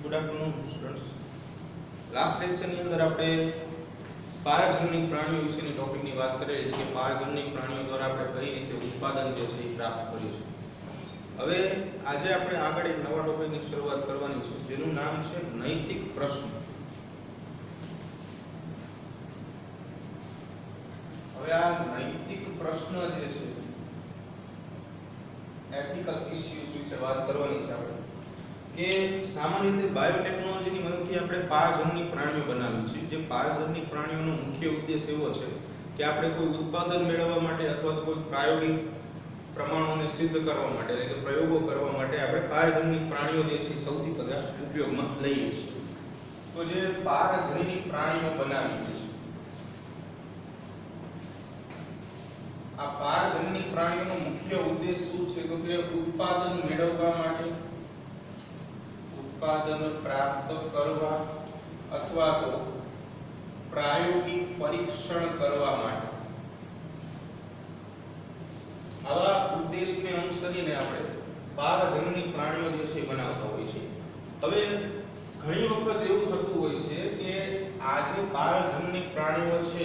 Good afternoon students. Last લેક્ચરની અંદર આપણે પારજનનિક પ્રાણીઓ વિશેની ટોપિકની વાત કરેલી હતી કે પારજનનિક પ્રાણીઓ દ્વારા આપણે કઈ રીતે ઉત્પાદન જે છે એ પ્રાપ્ત કર્યું છે. હવે આજે આપણે આગળ એક નવા ટોપિકની શરૂઆત કરવાની છે જેનું નામ છે નૈતિક પ્રશ્ન. હવે આ નૈતિક પ્રશ્ન જે છે એથિકલ ઇશ્યુઝ વિશે વાત કરવાની છે આપણે કે સામાન્ય રીતે બાયોટેકનોલોજીની મદદથી આપણે પારજનનિક પ્રાણીઓ બનાવી છે. જે પારજનનિક પ્રાણીઓનો મુખ્ય ઉદ્દેશ એવો છે કે આપણે કોઈ ઉત્પાદન મેળવવા માટે અથવા તો કોઈ પ્રાયોગિક પ્રમાણોને સિદ્ધ કરવા માટે એટલે કે પ્રયોગો કરવા માટે આપણે પારજનનિક પ્રાણીઓ જે છે સૌથી પહેલા ઉપયોગમાં લઈએ છીએ. તો જે પારજનનિક પ્રાણીઓ બનાવીએ છીએ આ પારજનનિક પ્રાણીઓનો મુખ્ય ઉદ્દેશ શું છે તો કે ઉત્પાદન મેળવવા માટે, ઉત્પાદન પ્રાપ્ત કરવા અથવા તો પ્રાયોગિક પરીક્ષણ કરવા માટે આવા ઉદ્દેશને અનુસરીને આપણે પારજનનિક પ્રાણીઓ જે છે બનાવતા હોઈએ છીએ. હવે ઘણી વખત એવું થતું હોય છે કે આ જે પારજનનિક પ્રાણીઓ છે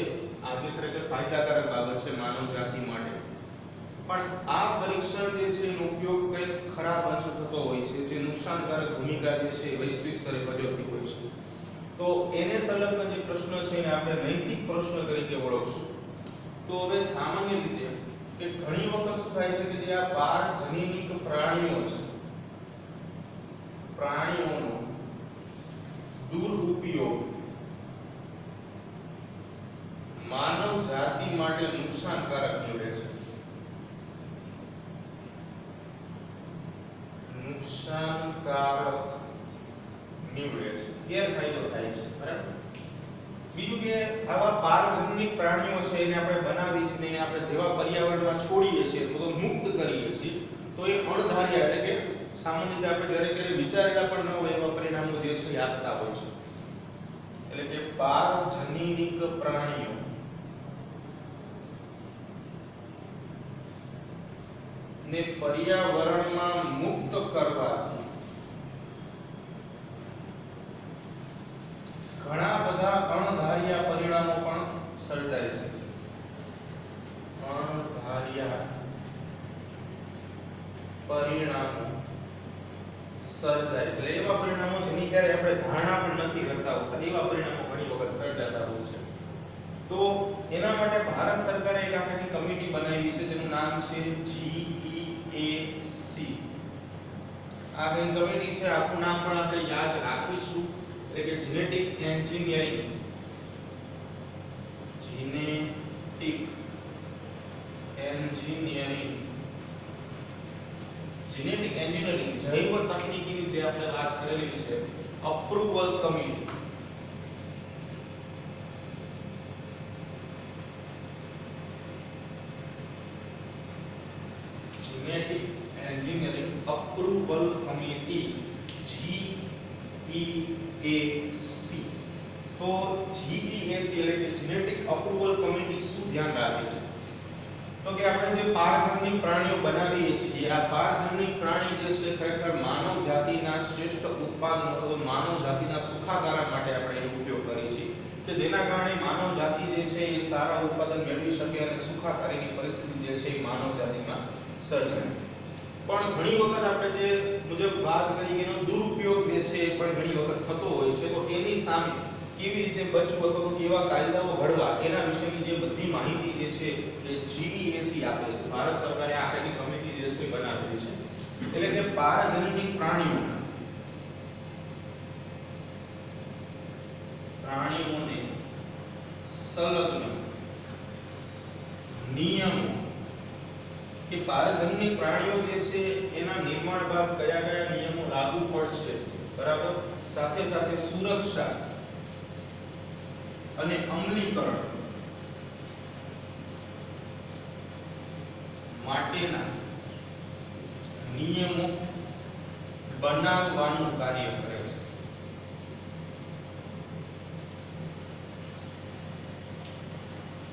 આજે ખરેખર ફાયદાકારક બાબત છે માનવ જાતિ માટે, પણ આ પરીક્ષણ જે છે એનો ઉપયોગ કંઈક ખરાબ અંશે થતો હોય છે જે નુકસાનકારક ભૂમિકા જે છે વૈશ્વિક સ્તરે ભજવતી હોય છે. તો એને સંલગ્ન જે પ્રશ્ન છે એને આપણે નૈતિક પ્રશ્ન તરીકે ઓળખશું. તો હવે સામાન્ય રીતે કે ઘણી વખત શું થાય છે કે જે આ પારજનનિક પ્રાણીઓ છે પ્રાણીઓનો દુરુપયોગ માનવ જાતિ માટે નુકસાનકારક નીવડે છે. નુકસાનકારક નીવડે છે, ગેરફાયદો થાય છે. બરાબર. બીજું કે આવા પારજનનિક પ્રાણીઓ છે એને આપણે બનાવી છે ને આપણે જેવા પર્યાવરણમાં છોડીએ છીએ તો મુક્ત કરીએ છીએ તો એ અણધાર્યા એટલે કે સામાન્ય રીતે આપણે જ્યારે ક્યારે વિચારેલા પણ ન હોય એવા પરિણામો જે છે આપતા હોય છે. એટલે કે પારજનનિક પ્રાણીઓ ને પર્યાવરણમાં મુક્ત કરવાથી ઘણા બધા અણધાર્યા પરિણામો પણ સર્જાય છે. અણધાર્યા પરિણામો સર્જાય એટલે એવા પરિણામો જેની ક્યારે આપણે ધારણા પણ નથી કરતા હોતા એવા પરિણામો ઘણી વખત સર્જાતા હોય છે. તો એના માટે ભારત સરકારે એક આખી કમિટી બનાવી છે જેનું નામ છે GEAC. આ કમિટી છે, આખું નામ પણ આપણે યાદ રાખીશું એટલે કે જેનેટિક એન્જિનિયરિંગ જૈવ તકનીકીની જે આપણે વાત કરેલી છે approval committee. Genetic engineering approval committee GEAC. તો GEAC એટલે કે જેનેટિક અપ્રુવલ કમિટી શું ધ્યાન રાખે છે તો કે આપણે જે પારજનનિક પ્રાણીઓ બનાવીએ છીએ આ પારજનનિક પ્રાણી જે છે ખરેખર માનવ જાતિના શ્રેષ્ઠ ઉત્પાદન અથવા માનવ જાતિના સુખાકારા માટે આપણે એનો ઉપયોગ કરીએ છીએ કે જેના કારણે માનવ જાતિ જે છે એ સારા ઉત્પાદન મેળવી શકે અને સુખાકારીની પરિસ્થિતિ જે છે એ માનવ જાતિમાં સર્જાય. પણ ઘણી વખત આપણે જે મુજબ વાત કરી એનો દુરુપયોગ જે છે એ પણ ઘણી વખત થતો હોય છે. તો એની સામે કેવી રીતે બચવું અથવા તો કેવા કાયદાઓ ઘડવા એના વિશેની જે બધી માહિતી જે છે એ GEAC આપે છે. ભારત સરકારે આ આખી કમિટી જે છે બનાવેલી છે. એટલે કે પારજનનિક પ્રાણીઓને સંલગ્ન નિયમો કે પારજનનિક પ્રાણીઓ જે છે એના નિર્માણ બાદ કયા કયા નિયમો લાગુ પડશે, બરાબર, સાથે સાથે સુરક્ષા અને અમલીકરણ માટેના નિયમો બનાવવાનું કાર્ય કરે છે.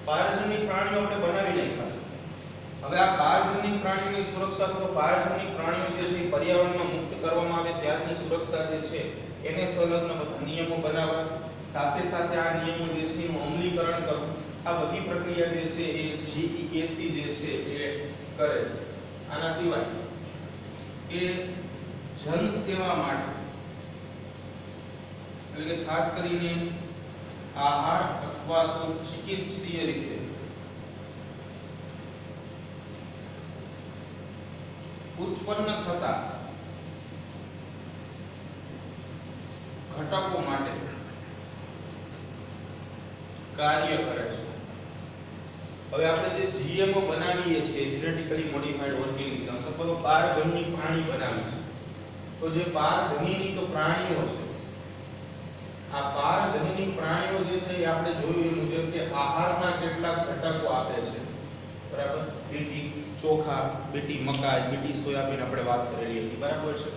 પારજનનિક પ્રાણીઓ આપણે બનાવી નાખ્યા. હવે આ પારજનનિક પ્રાણીઓની સુરક્ષા તો પારજનનિક પ્રાણીઓ જે છે પર્યાવરણમાં મુક્ત કરવામાં આવે ત્યારની સુરક્ષા જે છે એને સંલગ્ન બધા નિયમો બનાવવા, સાથે સાથે આ નિયમો જે છે એનું અમલીકરણ કરવું, આ બધી પ્રક્રિયા જે છે એ GEAC જે છે એ કરે છે. આના સિવાય કે જન સેવા માટે એટલે કે ખાસ કરીને આહાર અથવા તો ચિકિત્સીય રીતે ઉત્પન્ન થતા ઘટકો માટે કાર્ય કરે છે. હવે આપણે જે જીએમઓ બનાવીએ છીએ, જેનેટિકલી મોડિફાઈડ ઓર્ગેનિઝમ્સ અથવા તો પારજન્યી પ્રાણી બનાવીએ છીએ, તો જે પારજન્યી તો પ્રાણીઓ છે, આ પારજન્યી પ્રાણીઓ જે છે એ આપણે જોયું એ મુજબ કે આહારના કેટલાક ઘટકો આપે છે, બરાબર. બીટી ચોખા, બીટી મકાઈ, બીટી સોયાબીન આપણે વાત કરેલી હતી, બરાબર છે.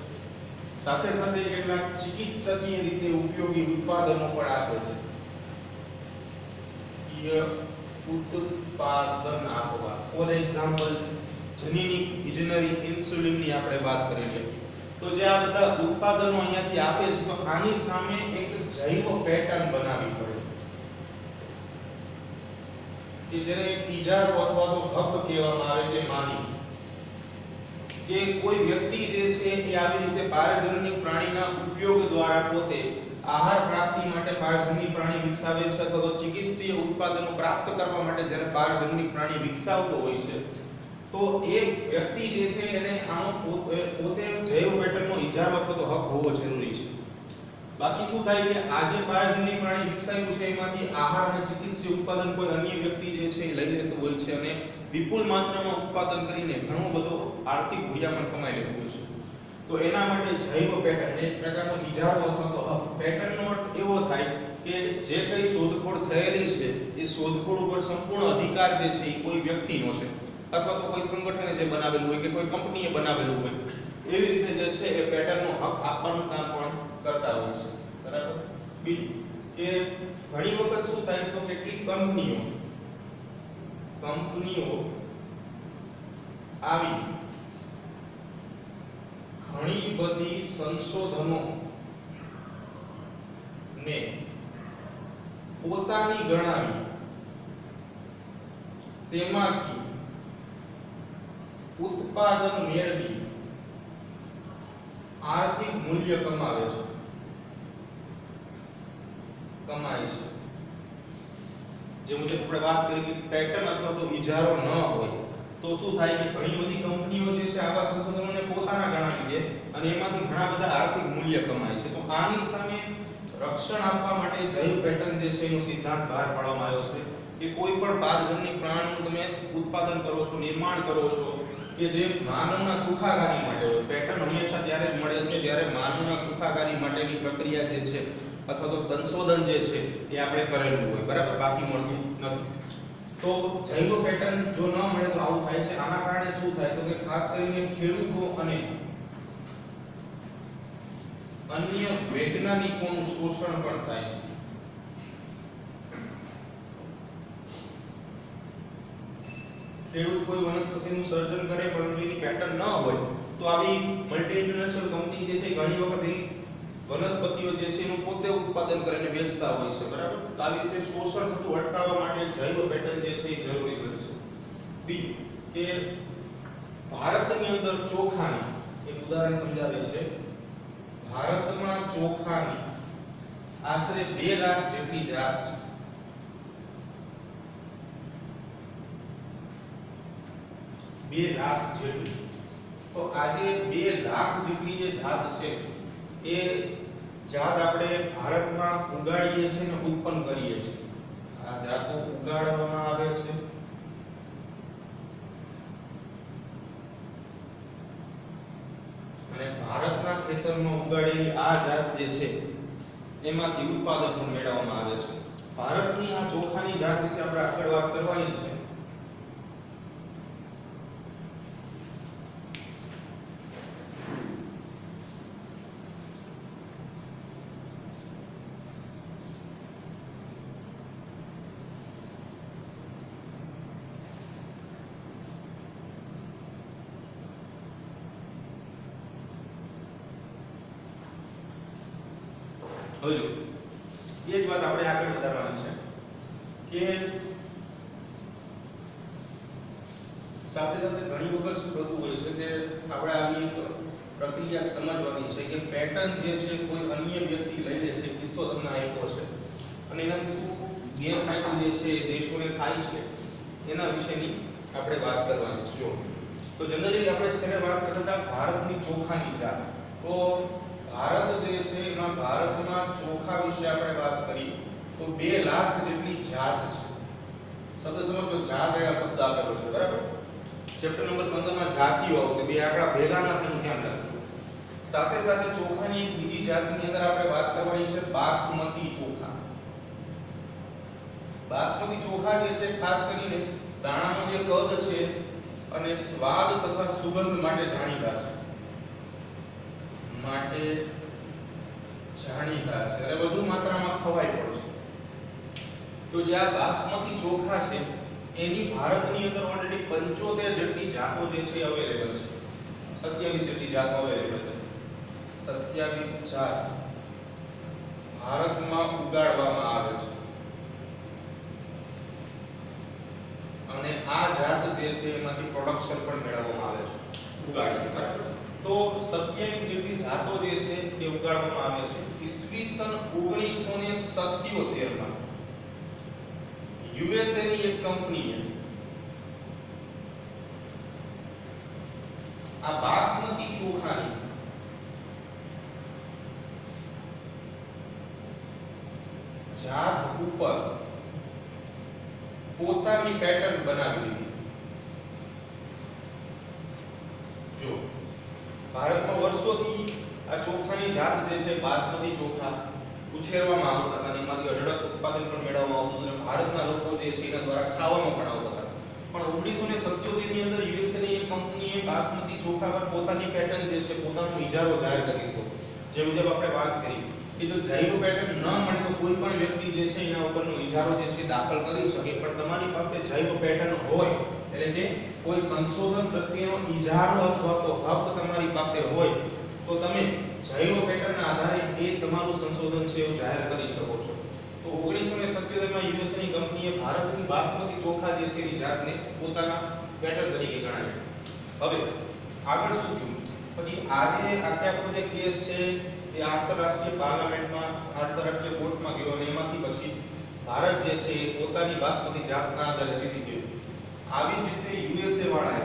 સાથે સાથે કેટલાક ચિકિત્સકીય રીતે ઉપયોગી ઉત્પાદનો પણ આપે છે. ઉત્પાદન આપવા, ફોર એક્ઝામ્પલ જનીનિક ઇજનરી ઇન્સ્યુલિનની આપણે વાત કરેલી હતી. તો જે આ બધા ઉત્પાદનો અહીંયાથી આપે છે, તો આની સામે એક જૈવ પેટર્ન બનાવવી પડે કે જેને ઇજારો અથવા તો હક કહેવામાં આવે તે માની કે કોઈ વ્યક્તિ જે છે એ આવી રીતે પારજન્યી પ્રાણીના ઉપયોગ દ્વારા પોતે આહાર પ્રાપ્તિ માટે પારજન્યી પ્રાણી વિકસાવે છે અથવા તો ચિકિત્સીય ઉત્પાદનો પ્રાપ્ત કરવા માટે જ્યારે પારજન્યી પ્રાણી વિકસાવતો હોય છે, તો એ વ્યક્તિ જે છે એને આનો પોતે જૈવ પેટર્નનો ઇજારો અથવા તો હક હોવો જરૂરી છે. બાકી શું થાય કે આજે પારજન્યી પ્રાણી વિકસાવ્યું છે એમાંથી આહાર અને ચિકિત્સીય ઉત્પાદન કોઈ અન્ય વ્યક્તિ જે છે એ લઈ લેતો હોય છે અને વિપુલ માત્રામાં ઉત્પાદન કરીને ઘણો બધો આર્થિક ભૂયામણ કમાઈ લેતું હોય છે. તો એના માટે જૈવ પેટર્ન એક પ્રકારનો ઇજારો અથવા તો પેટર્નનો અર્થ એવો થાય કે જે કઈ શોધખોળ થયેલી છે એ શોધખોળ ઉપર સંપૂર્ણ અધિકાર જે છે એ કોઈ વ્યક્તિનો છે અથવા તો કોઈ સંગઠને જે બનાવેલું હોય કે કોઈ કંપનીએ બનાવેલું હોય, એવી રીતે જે છે એ પેટર્નનો હક આપવાનું કામ પણ કરતા હોય છે, બરાબર. બીજું કે ઘણી વખત શું થાય છે તો કેટલીક કંપનીઓ આવી ઘણી બધી સંશોધનો ને પોતાની ગણાવી તેમાંથી ઉત્પાદન મેળવી આર્થિક મૂલ્ય કમાય છે. જે મુજબ આપણે વાત કરી કે પેટર્ન અથવા તો ઇજારો ન હોય તો શું થાય કે ઘણી બધી કંપનીઓ જે છે આવા સંશોધનોને પોતાના ગણાવી દે અને એમાંથી ઘણા બધા આર્થિક મૂલ્ય કમાય છે. તો આની સામે રક્ષણ આપવા માટે જૈવ પેટર્ન જે છે એનો સિદ્ધાંત બહાર પાડવામાં આવ્યો છે કે કોઈ પણ પારજન્યી પ્રાણીનું તમે ઉત્પાદન કરો છો, નિર્માણ કરો છો કે જે માનવના સુખાકારી માટે હોય. પેટર્ન હંમેશા ત્યારે જ મળે છે જ્યારે માનવના સુખાકારી માટેની પ્રક્રિયા જે છે અથવા તો સંશોધન જે છે એ આપણે કરેલું હોય, બરાબર, બાકી મળતું નથી. તો જૈવ પેટર્ન જો ન મળે તો આવું થાય છે. આના કારણે શું થાય તો કે ખાસ કરીને ખેડૂતો અને અન્ય વૈજ્ઞાનિકોનું શોષણ પણ થાય છે. ખેડૂત કોઈ વનસ્પતિનું સર્જન કરે પરંતુ એની પેટર્ન ન હોય તો આવી મલ્ટીનેશનલ કંપની જે છે ઘણી વખત એ વનસ્પતિઓ જે છે એનું પોતે ઉત્પાદન કરીને વેચતા હોય છે, બરાબર. તો આવી રીતે શોષણ થતું અટકાવવા માટે જૈવ પેટર્ન જે છે એ જરૂરી બને છે. બીજું કે ભારતની અંદર ચોખાની એક ઉદાહરણ સમજાવે છે. ભારતમાં ચોખાની આશરે 2 લાખ જેટલી જાત છે. 2 લાખ જેટલી. તો આજે 2 લાખ જેટલી જે જાત છે એ જાત આપણે ભારતમાં ઉગાડીએ છીએ અને ઉત્પન્ન કરીએ છીએ. આ જાતો ઉગાડવામાં આવે છે અને ભારતના ખેતરમાં ઉગાડેલી આ જાત જે છે એમાંથી ઉત્પાદન પણ મેળવવામાં આવે છે. ભારતની આ ચોખાની જાત વિશે આપણે આગળ વાત કરવાની છે. હવે જો એ જ વાત આપણે આગળ વધારવાની છે કે સાથે સાથે ઘણી વખત શું થતું હોય છે કે આપણે આવી પ્રક્રિયા સમજવાની છે કે પેટર્ન જે છે કોઈ અન્ય વ્યક્તિ લઈ લે છે, કિસ્સો તમને આપ્યો છે અને એનાથી શું ગેરફાયદો જે છે એ દેશોને થાય છે એના વિશેની આપણે વાત કરવાની છે. જો તો જનરલી આપણે છેલ્લે વાત કરતા હતા ભારતની ચોખાની જાત. તો ભારત જે છે એમાં ભારતમાં ચોખા વિશે આપણે વાત કરી તો 2 લાખ જેટલી જાત છે. શબ્દ સમજો, જાત એ શબ્દ આપેલો છે, બરાબર? ચેપ્ટર નંબર 15 માં જાતિઓ આવશે, 2 આંકડા ભેગા ના થઈને ધ્યાન રાખજો. સાથે સાથે ચોખાની એક બીજી જાતની અંદર આપણે વાત કરવાની છે બાસમતી ચોખા. બાસમતી ચોખા જે છે ખાસ કરીને દાણાનો જે કદ છે અને સ્વાદ તથા સુગંધ માટે જાણીતા છે. અને વધુ માત્રામાં ખવાય પણ છે. તો જે આ બાસમતી ચોખા છે એની ભારતની અંદર ઓલરેડી 75 જેટલી જાતો જે છે અવેલેબલ છે. 27 જેટલી જાતો અવેલેબલ છે. 27 જાત ભારતમાં ઉગાડવામાં આવે છે. અને આ જાત જે છે એમાંથી પ્રોડક્શન પણ મેળવવામાં આવે છે ઉગાડીને, બરાબર? તો 27 જેટલી જાતો જે છે એ ઉગાડવામાં આવે છે. ઈસવીસન 1977 માં યુએસએ ની એક કંપનીએ આ બાસમતી ચોખાની જાત ઉપર પોતાની પેટર્ન બનાવી દીધી. જો ભારતમાં વર્ષોથી આ ચોખાની જાત જે છે બાસમતી ચોખા ઉછેરવામાં આવતા હતા અને એમાંથી અઢળક ઉત્પાદન પણ મેળવવામાં આવતું હતું અને ભારતના લોકો જે છે એના દ્વારા ખાવામાં પણ આવતા હતા. પણ 1977 ની અંદર યુએસએ ની એક કંપનીએ બાસમતી ચોખા પર પોતાની પેટર્ન જે છે પોતાનો ઇજારો જાહેર કરી દીધો. જે મુજબ આપણે વાત કરી કે જો જૈવ પેટર્ન ન મળે તો કોઈ પણ વ્યક્તિ જે છે એના ઉપરનો ઇજારો જે છે દાખલ કરી શકે, પણ તમારી પાસે જૈવ પેટર્ન હોય એટલે કે કોઈ સંશોધન પ્રત્યેનો ઇજારો અથવા તો હક તમારી પાસે હોય તો તમે જૈવ પેટર્નના આધારે એ તમારું સંશોધન છે એવું જાહેર કરી શકો છો. તો 1977 માં યુએસએ ની કંપનીએ ભારતની બાસમતી ચોખા જે છે એની જાતને પોતાના પેટર્ન તરીકે ગણાવી. હવે આગળ શું થયું? પછી આજે આખે આખો જે કેસ છે એ આંતરરાષ્ટ્રીય પાર્લામેન્ટમાં, આંતરરાષ્ટ્રીય કોર્ટમાં ગયો અને એમાંથી પછી ભારત જે છે એ પોતાની બાસમતી જાતના આધારે જીતી ગયું. આવી જ રીતે યુએસએ વાળાએ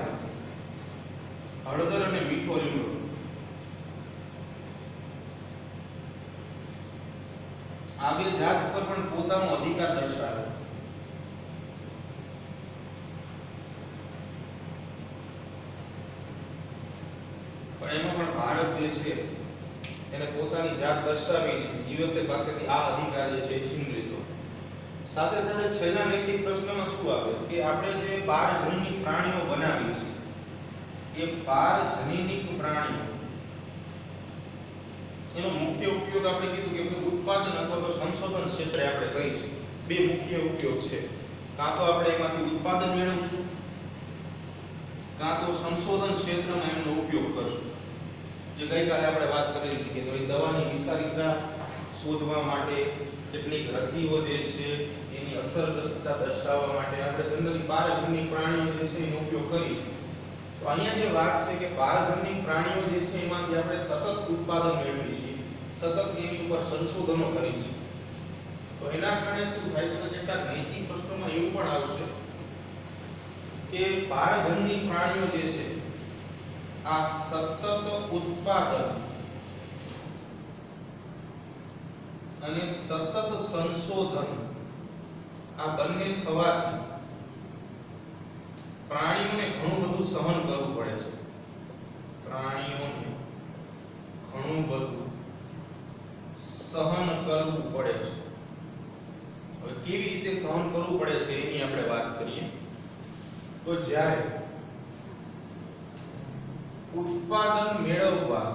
હળદર અને મીઠો લીમડો આ 2 જાત ઉપર પણ પોતાનો અધિકાર દર્શાવ્યો. પણ એમાં પણ ભારત જે છે એને પોતાની જાત દર્શાવીને યુએસએ પાસેથી આ અધિકાર જે છે છીનવી લીધો. સાથે સાથે છેલ્લા નૈતિક પ્રશ્નમાં શું આવે કે આપણે જે પારજનીક પ્રાણીઓ બનાવી છે એ પારજનીક પ્રાણીઓ એનો મુખ્ય ઉપયોગ આપણે કીધું કે ઉત્પાદન અથવા તો સંશોધન ક્ષેત્રે આપણે કહી છે 2 મુખ્ય ઉપયોગ છે. કાં તો આપણે એમાંથી ઉત્પાદન મેળવશું, કાં તો સંશોધન ક્ષેત્રમાં એનો ઉપયોગ કરશું. જે ગઈકાલે આપણે વાત કરી હતી કે દવાની વિષારીતા શોધવા માટે કેટલીક રસીઓ જે છે એની અસરગ્રસ્તતા દર્શાવવા માટે આપણે જનરલી પારજનીક પ્રાણીઓ જે છે એનો ઉપયોગ કરી છે. તો અહીંયા જે વાત છે કે પારજનીક પ્રાણીઓ જે છે એમાંથી આપણે સતત ઉત્પાદન મેળવીએ છીએ, સતત એની ઉપર સંશોધનો કરીએ છીએ. તો એના કારણે શું થાય તો કેટલાક નૈતિક પ્રશ્નોમાં એવું પણ આવશે કે પારજનીક પ્રાણીઓ જે છે આ સતત ઉત્પાદન અને સતત સંશોધન આ બંને થવાથી પ્રાણીઓને ઘણું બધું સહન કરવું પડે છે. પ્રાણીઓને ઘણું બધું સહન કરવું પડે છે. હવે કેવી રીતે સહન કરવું પડે છે એની આપણે વાત કરીએ તો જ્યારે ઉત્પાદન મેળવવા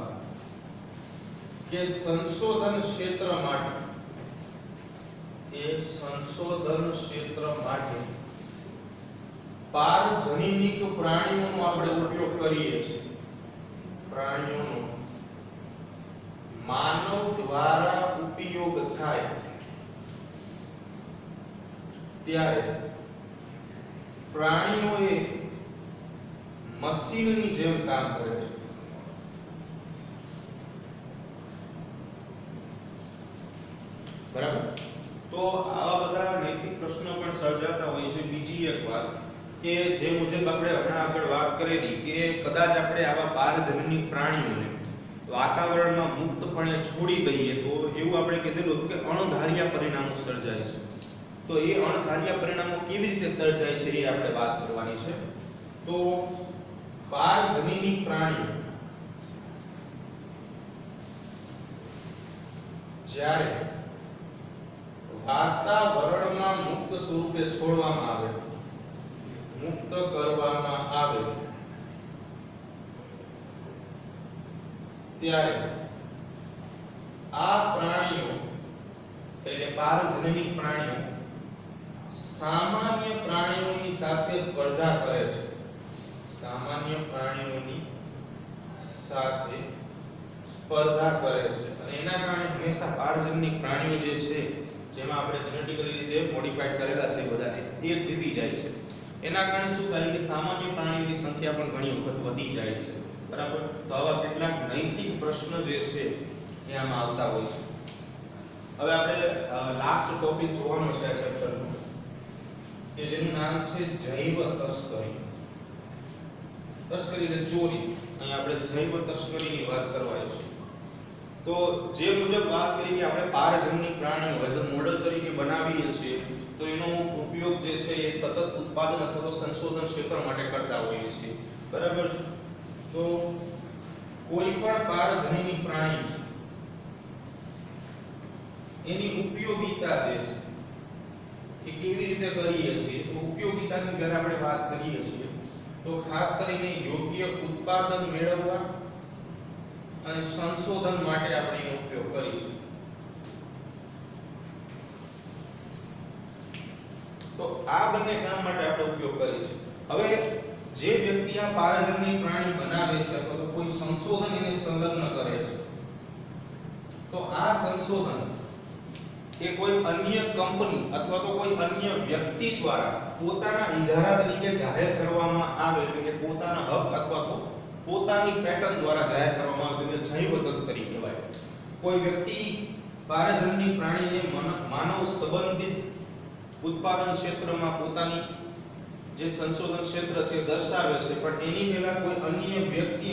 કે સંશોધન ક્ષેત્ર માટે પારજનીક પ્રાણીઓનો આપણે ઉપયોગ કરીએ છીએ. પ્રાણીઓનો માનવ દ્વારા ઉપયોગ થાય ત્યારે પ્રાણીઓ એ મશીનની જેમ કામ કરે છે. બરાબર? તો આવા બધા નૈતિક પ્રશ્નો પણ સર્જાતા હોય છે. બીજી એક વાત કે જે મુજબ આપણે હમણાં આગળ વાત કરેલી કે કદાચ આપણે આવા પારજનની પ્રાણીઓને વાતાવરણમાં મુક્તપણે છોડી દઈએ તો એવું આપણે કીધેલું કે અણધાર્યા પરિણામો સર્જાય છે. તો એ અણધાર્યા પરિણામો કેવી રીતે સર્જાય છે એ આપણે વાત કરવાની છે. તો પારજનની પ્રાણીઓ જ્યારે વાતાવરણમાં મુક્ત સ્વરૂપે છોડવામાં આવે, મુક્ત કરવામાં આવે ત્યારે આ પ્રાણીઓ એટલે પારજનની પ્રાણીઓ સામાન્ય પ્રાણીઓની સાથે સ્પર્ધા કરે છે. સામાન્ય પ્રાણીઓની સાથે સ્પર્ધા કરે છે અને એના કારણે હંમેશા પારજનની પ્રાણીઓ જે છે જેમાં આપણે જેનેટિકલી રીતે મોડિફાઈડ કરેલા છે બધાને એ જીતી જાય છે. એના કારણે શું થાય કે સામાન્ય પ્રાણીઓની સંખ્યા પણ ઘણી વખત વધી જાય છે. બરાબર? તો આવા કેટલાક નૈતિક પ્રશ્નો જે છે એ આમાં આવતા હોય છે. હવે આપણે લાસ્ટ ટોપિક જોવાનો છે આ ચેપ્ટરનો કે જેનું નામ છે જૈવ તસ્કરી. તસ્કરી એટલે ચોરી. અહીં આપણે જૈવ તસ્કરીની વાત કરવાની છે. તો જે મુજબ વાત કરી કે આપણે પારજનની પ્રાણીઓ એઝ અ મોડેલ તરીકે બનાવીએ છીએ તો એનો ઉપયોગ જે છે એ સતત ઉત્પાદન અથવા તો સંશોધન ક્ષેત્ર માટે કરતા હોઈએ છીએ. બરાબર છે? તો કોઈ પણ પારજનની પ્રાણી છે એની ઉપયોગિતા જે છે એ કેવી રીતે કરીએ છીએ તો ઉપયોગિતાની જ્યારે આપણે વાત કરીએ છીએ તો ખાસ કરીને યોગ્ય ઉત્પાદન મેળવવા અને સંશોધન માટે આપણે એનો ઉપયોગ કરીશું. તો આ બંને કામ માટે આપણે ઉપયોગ કરીશું. હવે જે વ્યક્તિ આ પારજનની પ્રાણી બનાવે છે અથવા તો કોઈ સંશોધન એને સંલગ્ન કરે છે તો આ સંશોધન એ કોઈ અન્ય કંપની અથવા તો કોઈ અન્ય વ્યક્તિ દ્વારા પોતાના ઇજારા તરીકે જાહેર કરવામાં આવે એટલે કે પોતાના હક અથવા તો પોતાની પેટર્ન દ્વારા જાહેર કરવામાં આવે એટલે જૈવ તસ્કરી કહેવાય. કોઈ વ્યક્તિ પારજનની પ્રાણીને માનવ સંબંધિત ઉત્પાદન ક્ષેત્રમાં પોતાની જે સંશોધન ક્ષેત્ર છે દર્શાવે છે પણ એની પહેલા કોઈ અન્ય વ્યક્તિ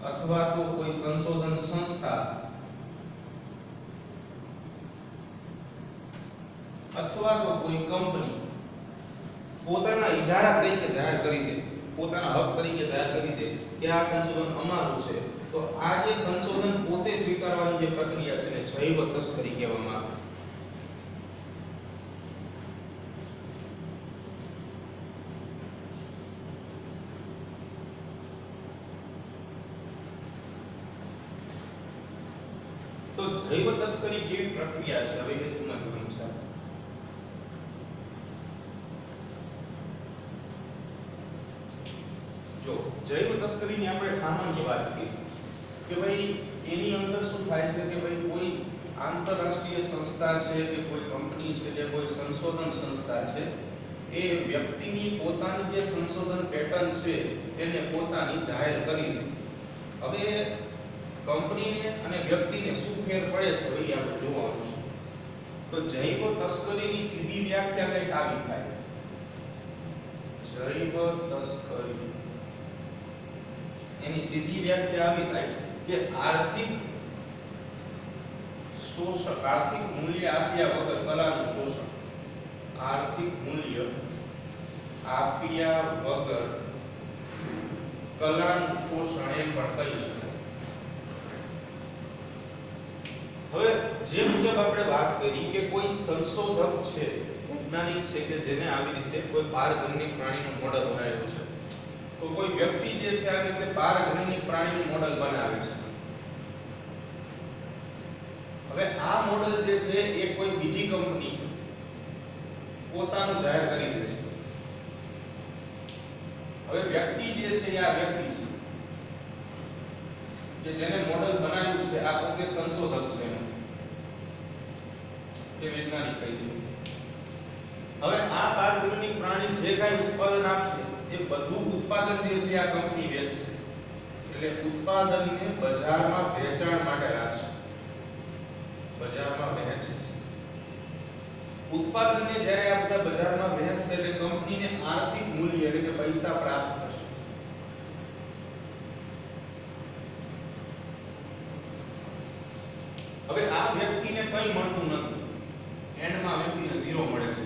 અથવા તો કોઈ સંશોધન સંસ્થા અથવા તો કોઈ કંપની પોતાના ઇજારા તરીકે જાહેર કરી દે, પોતાના હક તરીકે જાહેર કરી દે કે આ સંશોધન અમારું છે તો આ જે સંશોધન પોતે સ્વીકારવાની જે પ્રક્રિયા છે ને જૈવ તસ્કરી કહેવામાં આવે. તો જૈવ તસ્કરી કેવી પ્રક્રિયા છે હવે એ સમજવાનું છે. જો જૈવ તસ્કરીની આપણે સામાન્ય વાત કરીએ કે ભાઈ એની અંદર શું થાય છે કે ભાઈ કોઈ આંતરરાષ્ટ્રીય સંસ્થા છે કે કોઈ કંપની છે કે કોઈ સંશોધન સંસ્થા છે એ વ્યક્તિની પોતાની જે સંશોધન પેટર્ન છે એને પોતાની જાહેર કરી દે. હવે કંપનીને અને વ્યક્તિને શું ફેર પડે છે એ આપણે જોવાનું છે. તો જૈવ તસ્કરીની સીધી વ્યાખ્યા કંઈક આવી થાય. જૈવ તસ્કરી એની સીધી વ્યાખ્યા આવી થાય કે આર્થિક શોષણ, આર્થિક મૂલ્ય આપ્યા વગર કલાનું શોષણ. આર્થિક મૂલ્ય આપ્યા વગર કલાનું શોષણ એમ પણ કહી શકાય. હવે જે મુજબ આપણે વાત કરી કે કોઈ સંશોધક છે, વૈજ્ઞાનિક છે કે જેને આવી રીતે કોઈ પારજનની પ્રાણીનું મોડેલ બનાવ્યું છે તો કોઈ વ્યક્તિ જે છે આવી રીતે પારજનની પ્રાણીનું મોડેલ બનાવે છે. હવે આ મોડેલ જે છે એ કોઈ બીજી કંપની પોતાનું જાહેર કરી દે છે. હવે વ્યક્તિ જે છે એ આ વ્યક્તિ છે કે જેને મોડેલ બનાવ્યું છે આ પોતે સંશોધક છે એ વૈજ્ઞાનિક કહી દીધું. હવે આ પારજનની પ્રાણી જે કાંઈ ઉત્પાદન આપશે એ બધું ઉત્પાદન જે છે આ કંપની વેચશે. એટલે ઉત્પાદનને બજારમાં વેચાણ માટે રાખશે, બજારમાં વહેંચશે. ઉત્પાદનને જ્યારે આ બધા બજારમાં વહેંચશે એટલે કંપનીને આર્થિક મૂલ્ય એટલે કે પૈસા પ્રાપ્ત થશે. હવે આ વ્યક્તિને કંઈ મળતું નથી, એન્ડમાં વ્યક્તિને ઝીરો મળે છે.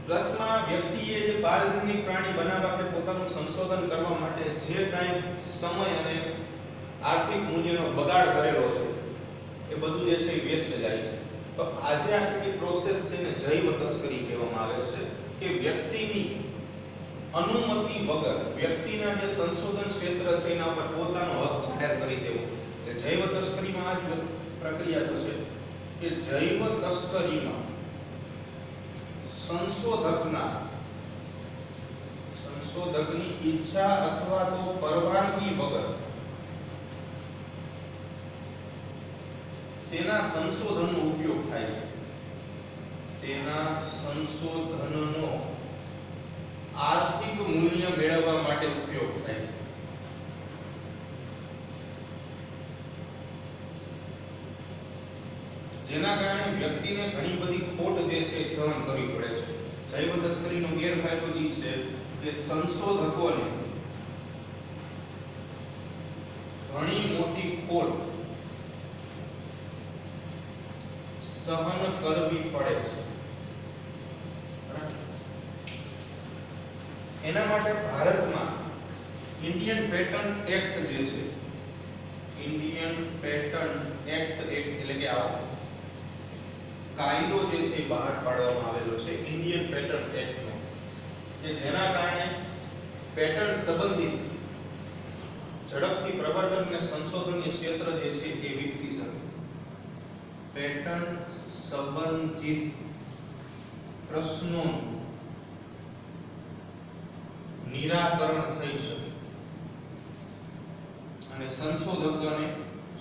પ્લસમાં વ્યક્તિએ જે પારજનની પ્રાણી બનાવવા કે પોતાનું સંશોધન કરવા માટે જે કાંઈ સમય અને આર્થિક મૂલ્યનો બગાડ કરેલો છે એ બધું જે છે એ વેસ્ટ જાય છે. તો આજે આખી પ્રોસેસ છે ને જૈવ તસ્કરી કહેવામાં આવે છે કે વ્યક્તિની અનુમતિ વગર વ્યક્તિના જે સંશોધન ક્ષેત્ર છે એના પર પોતાનો હક જાહેર કરી દેવો. એટલે જૈવ તસ્કરીમાં આ જ પ્રક્રિયા થશે કે જૈવ તસ્કરીમાં સંશોધકની ઈચ્છા અથવા તો પરવાનગી વગર તેના સંશોધનનો ઉપયોગ થાય છે. તેના સંશોધનનો આર્થિક મૂલ્ય મેળવવા માટે ઉપયોગ થાય છે. જેના કારણે વ્યક્તિને ઘણી બધી ખોટ જે છે એ સહન કરવી પડે છે. જૈવ તસ્કરીનો ગેરફાયદો એ છે કે સંશોધકોને ઘણી મોટી ખોટ સહન કરવી પડે છે. એના માટે ભારતમાં ઇન્ડિયન પેટન્ટ એક્ટ જે છે, ઇન્ડિયન પેટન્ટ એક્ટ એટલે કે આવો કાયદો જે છે એ બહાર પાડવામાં આવેલો છે ઇન્ડિયન પેટન્ટ એક્ટનો, કે જેના કારણે પેટન્ટ સંબંધિત ઝડપથી પ્રવર્તન અને સંશોધનીય ક્ષેત્ર જે છે એ વિકસી શકે. પેટન્ટ સંબંધિત પ્રશ્નોનું નિરાકરણ થઈ શકે અને સંશોધકોને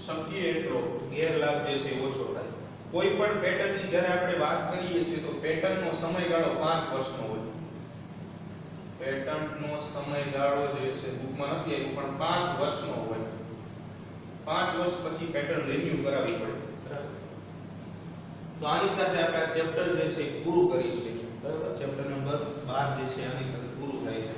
શક્ય એટલો ગેરલાભ જે છે ઓછો થાય. કોઈ પણ પેટર્નની જ્યારે આપણે વાત કરીએ છીએ તો પેટર્નનો સમયગાળો 5 વર્ષનો હોય. પેટન્ટનો સમયગાળો જે છે બુકમાં નથી આવ્યું પણ 5 વર્ષનો હોય. 5 વર્ષ પછી પેટર્ન રિન્યુ કરાવવી પડે. તો આની સાથે આપણે આ ચેપ્ટર જે છે પૂરું કરીએ છીએ. બરાબર, ચેપ્ટર નંબર 12 જે છે આની સાથે પૂરું થાય છે.